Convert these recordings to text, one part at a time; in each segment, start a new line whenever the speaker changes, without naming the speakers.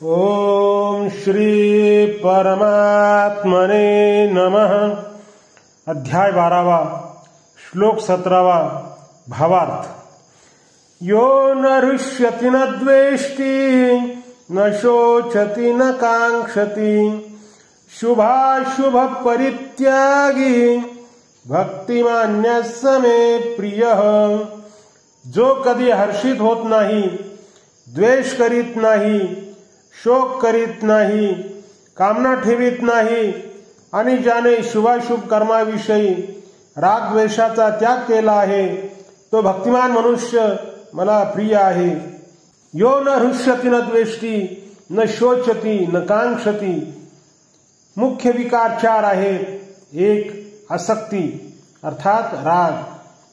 ओम श्री परमात्मने नमः। अध्याय 12 श्लोक 17 भावार्थ। यो न हृष्यति न द्वेष्टि न शोचति न कांक्षति शुभाशुभ परित्यागी भक्तिमान्यस्य मे प्रियः। जो कधी हर्षित होत नाही, द्वेष करीत नाही, शोक करीत नाही, कामना ठेवीत नाही आणि ज्याने शुभाशुभ कर्माविषयी राग द्वेषाचा त्याग केला आहे, तो भक्तिमान मनुष्य मला प्रिय आहे। यो न हृष्यति न द्वेष्टि न शोचति न कांक्षति। मुख्य विकार 4 आहेत। एक आसक्ती अर्थात राग,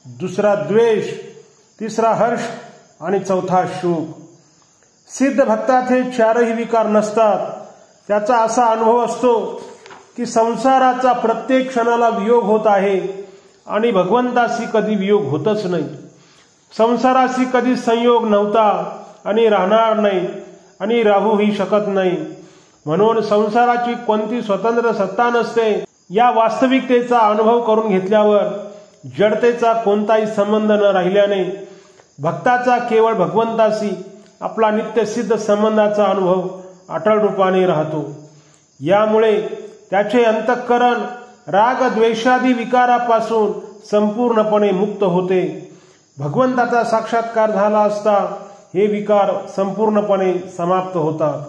दुसरा द्वेष, तिसरा हर्ष आणि चौथा शोक। सिद्ध भक्तात हे 4ही विकार नसतात। त्याचा असा अनुभव असतो की संसाराचा प्रत्येक क्षणाला वियोग होत आहे आणि भगवंताशी कधी वियोग होतच नाही। संसाराशी कधी संयोग नव्हता आणि राहणार नाही आणि राहूही शकत नाही। म्हणून संसाराची कोणती स्वतंत्र सत्ता नसते। या वास्तविकतेचा अनुभव करून घेतल्यावर जडतेचा कोणताही संबंध न राहिल्याने भक्ताचा केवळ भगवंताशी आपला नित्यसिद्ध संबंधाचा अनुभव अटळ रूपाने राहतो। यामुळे त्याचे अंतःकरण राग द्वेषादी विकारापासून संपूर्णपणे मुक्त होते। भगवंताचा साक्षात्कार झाला असता हे विकार संपूर्णपणे समाप्त होतात।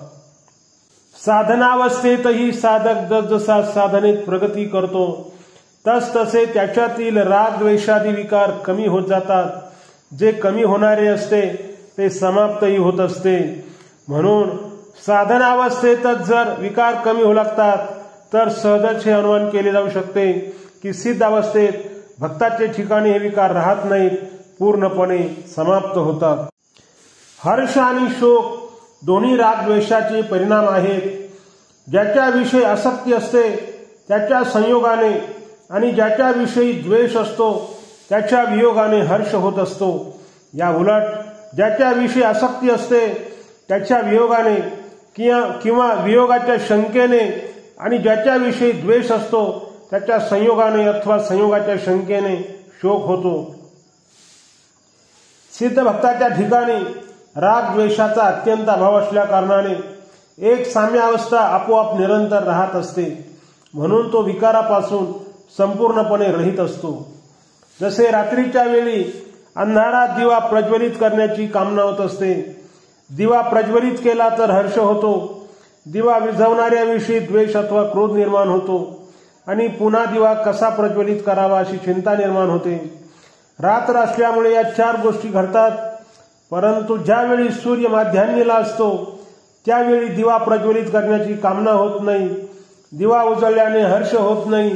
साधनावस्थेतही साधक जसजसा साधनेत प्रगती करतो तसतसे त्याच्यातील राग द्वेषादी विकार कमी होत जातात। जे कमी होणारे असते ते समाप्तही होत असते। म्हणून साधनावस्थेतच जर विकार कमी होऊ लागतात तर सहजच हे अनुमान केले जाऊ शकते की सिद्ध अवस्थेत भक्ताचे ठिकाणी हे विकार राहत नाहीत, पूर्णपणे समाप्त होतात। हर्ष आणि शोक दोन्ही राग द्वेषाचे परिणाम आहेत। ज्याच्याविषयी आसक्ती असते त्याच्या संयोगाने आणि ज्याच्याविषयी द्वेष असतो त्याच्या वियोगाने हर्ष होत असतो। या उलट ज्याच्याविषयी आसक्ती असते त्याच्या वियोगाने किंवा वियोगाच्या शंकेने आणि ज्याच्याविषयी द्वेष असतो त्याच्या संयोगाने अथवा संयोगाच्या शंकेने शोक होतो। सिद्ध भक्ताच्या ठिकाणी राग द्वेषाचा अत्यंत अभाव असल्या कारणाने एक साम्यावस्था आपोआप निरंतर राहत असते। म्हणून तो विकारापासून संपूर्णपणे रहित असतो। जसे रात्रीच्या वेळी अंधारात दिवा प्रज्वलित करण्याची कामना होत असते। दिवा प्रज्वलित केला तर हर्ष होतो। दिवा विझवणाऱ्याविषयी द्वेष अथवा क्रोध निर्माण होतो आणि पुन्हा दिवा कसा प्रज्वलित करावा अशी चिंता निर्माण होते। रात्र असल्यामुळे या 4 गोष्टी घडतात। परंतु ज्यावेळी सूर्य माध्यान्नीला असतो त्यावेळी दिवा प्रज्वलित करण्याची कामना होत नाही, दिवा उजळल्याने हर्ष होत नाही,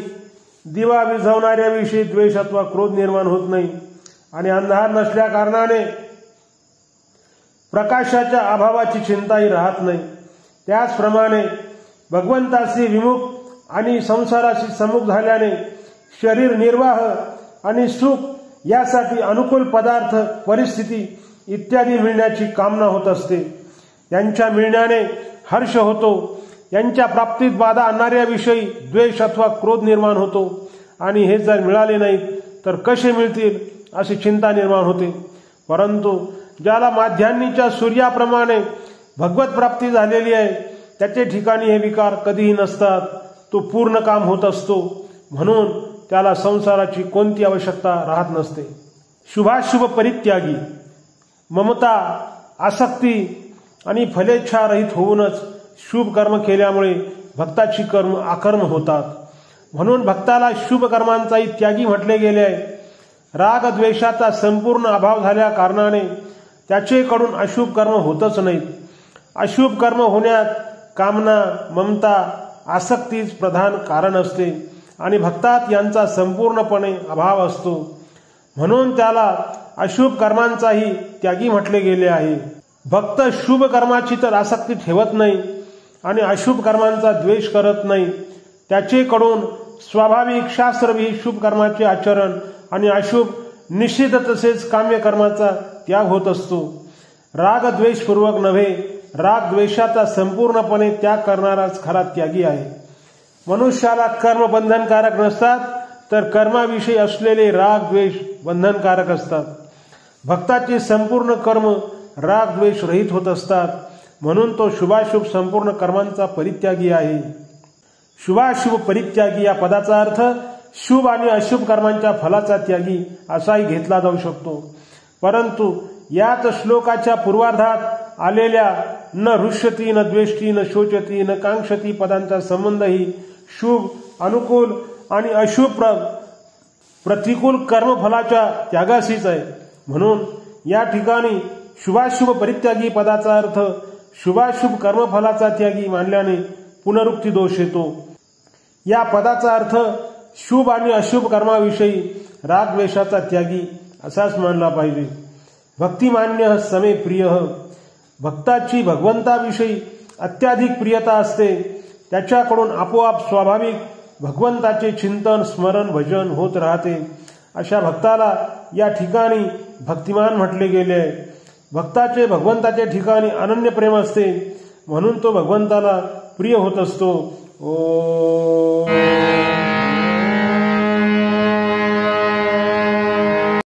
दिवा विझवणाऱ्याविषयी द्वेष अथवा क्रोध निर्माण होत नाही आणि अंधार नसल्या कारणाने प्रकाशाच्या अभावाची चिंताही राहत नाही। त्याचप्रमाणे भगवंताशी विमुख आणि संसाराशी सम्मुख झाल्याने शरीर निर्वाह आणि सुख यासाठी अनुकूल पदार्थ, परिस्थिती इत्यादी मिळण्याची कामना होत असते। यांच्या मिळण्याने हर्ष होतो। यांच्या प्राप्तीत बाधा आणणाऱ्याविषयी द्वेष अथवा क्रोध निर्माण होतो आणि हे जर मिळाले नाहीत तर कसे मिळतील अशी चिंता निर्माण होते। परंतु ज्याला माध्यान्नीच्या सूर्याप्रमाणे भगवत प्राप्ती झालेली आहे त्याचे ठिकाणी हे विकार कधीही नसतात। तो पूर्ण काम होत असतो। म्हणून त्याला संसाराची कोणती आवश्यकता राहत नसते। शुभाशुभ परित्यागी ममता, आसक्ती आणि फलेच्छा रहित होऊनच शुभ कर्म केल्यामुळे भक्ताची कर्म अकर्म होतात। म्हणून भक्ताला शुभ कर्मांचाही त्यागी म्हटले गेले आहे। राग द्वेषाचा संपूर्ण अभाव झाल्या कारणाने त्याचेकडून अशुभ कर्म होतच नाहीत। अशुभ कर्म होण्यात कामना, ममता, आसक्तीच प्रधान कारण असते आणि भक्तात यांचा संपूर्णपणे अभाव असतो। म्हणून त्याला अशुभ कर्मांचाही त्यागी म्हटले गेले आहे। भक्त शुभ कर्माची तर आसक्ती ठेवत नाही आणि अशुभ कर्मांचा द्वेष करत नाही। त्याचेकडून स्वाभाविक शास्त्रविहित शुभ कर्माचे आचरण आणि अशुभ निषिद्ध तसेच काम्य कर्माचा त्याग होत असतो। राग द्वेषपूर्वक नव्हे राग द्वेषाचा संपूर्णपणे त्याग करणाराच खरा त्यागी आहे. मनुष्याला कर्म बंधनकारक नसतात, तर कर्माविषयी असलेले राग द्वेष बंधनकारक असतात. भक्ताचे संपूर्ण कर्म राग द्वेष रहित होत असतात, म्हणून तो शुभाशुभ संपूर्ण कर्मांचा परित्यागी आहे. शुभाशुभ परित्यागी या पदाचा अर्थ शुभ आणि अशुभ कर्मांच्या फलाचा त्यागी असाही घेतला जाऊ शकतो. परंतु याच श्लोकाच्या पूर्वार्धात आलेल्या न हृष्यती न द्वेष्टी न शोचती न कांक्षती पदांचा संबंधही शुभ अनुकूल आणि अशुभ प्रतिकूल कर्मफलाच्या त्यागाशीच आहे. म्हणून या ठिकाणी शुभाशुभ परित्यागी पदाचा अर्थ शुभाशुभ कर्मफलाचा त्यागी मानल्याने पुनरुक्ती दोष येतो. या पदाचा अर्थ शुभ आणि अशुभ कर्माविषयी रागद्वेषाचा त्यागी असाच मानला पाहिजे. भक्तिमान्य समे प्रिय. भक्ताची भगवंताविषयी अत्याधिक प्रियता असते. त्याच्याकडून आपोआप स्वाभाविक भगवंताचे चिंतन स्मरण भजन होत राहते. अशा भक्ताला या ठिकाणी भक्तिमान म्हटले गेले आहे. भक्ताचे भगवंताच्या ठिकाणी अनन्य प्रेम असते, म्हणून तो भगवंताला प्रिय होत असतो. ओम